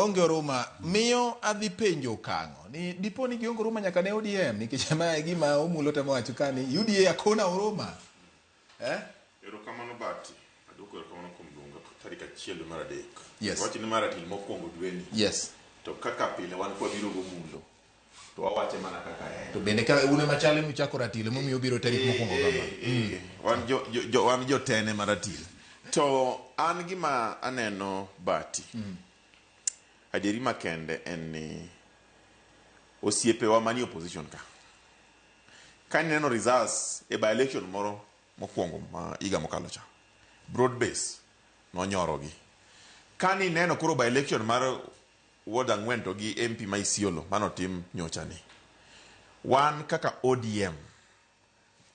waonge oruma miyo adhi penjo Okango ni dipo ni gionge oruma nyaka ne ODM nikech ma gima omulo temo wacho kani UDA akona oruma erokamano Bati aduoko erokamano kuom luonga tarik 1 mar adek. Yes. Wach ni mar atil mokwongo dweni. Yes. To kaka pile wan kwa biro gomulo to wawache mana kaka en. To bende ka une machale muchako ratile momiyo biro tarik mokwongo kama. Wan jo tene mar atil. To an gima aneno Bati. Adieri makende en ni osiepewa mani opposition ka. Kan neno results e by election moro mokwongo ma iga mokalo cha. Broad base no nyorogi. Kan neno kuro by election mar Ward ang'wen to gi MP ma Isiolo mano tim nyocha ni. Wan kaka ODM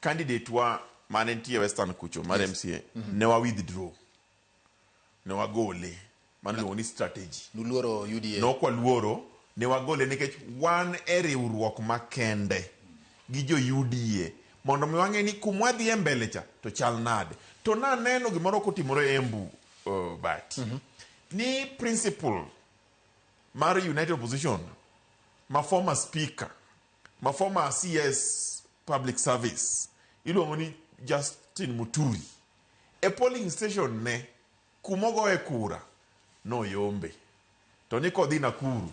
candidate wa mane nitie Western kucho mar MCA ne wa withdraw. Ne wa gole. Mano ni strategy. Nuluoro UDA. No kwa luoro ne wa gole nikech wan e riwruok makende gi jo UDA mondo mi wang'e ni kumwadhi e mbele cha to chal nade. To na neno gimoro kotimore Embu Bati. Ni principle mar United Opposition, ma former speaker, ma former CS public service, iluongo ni Justin Muturi. E polling station ne, kumogo e kura, no yombe. To ni kodhi Nakuru,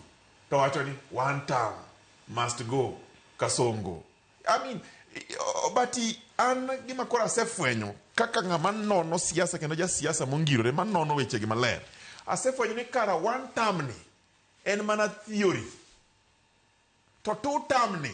to wacho ni one term must go Kasongo. I mean, Bati an gima kora asefwenyo kaka ng'ama nono siasa kendo ja siasa mongirore ma nono weche gi maler. Asefwenyo ni kara one term ni en mana theory. To two term ni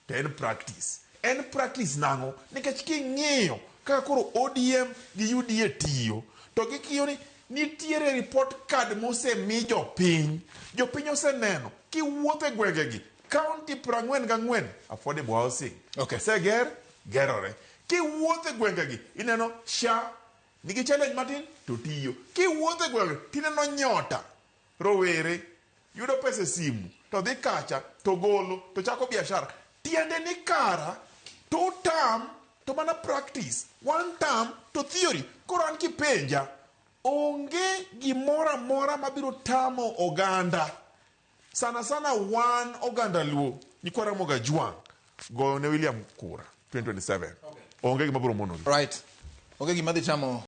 to en practice. En practice nango nikech king'iyo kaka koro ODM gi UDA tiyo to gikiyo ni nitiere report card mosemi jopiny. Jopiny oseneno kiwuotho e gwengegi county 44 affordable housing. Okay. Seger gerore. Kiwuotho e gwengegi ineno SHA nigi challenge matin to tiyo. Kiwuotho e gwengegi tineno nyota rowere yudo pesa simu to dhi kacha to golo to chako biashara. Tiende ni kara two term to mana practice, one term to theory. Koro an kipenja onge gimora mora mabiro tamo oganda. Sana sana one oganda luo nyikwa Ramogi Juang go ne William Kura 2027. Okay. Onge gimabiro mono. Right. Onge gima dhi chamo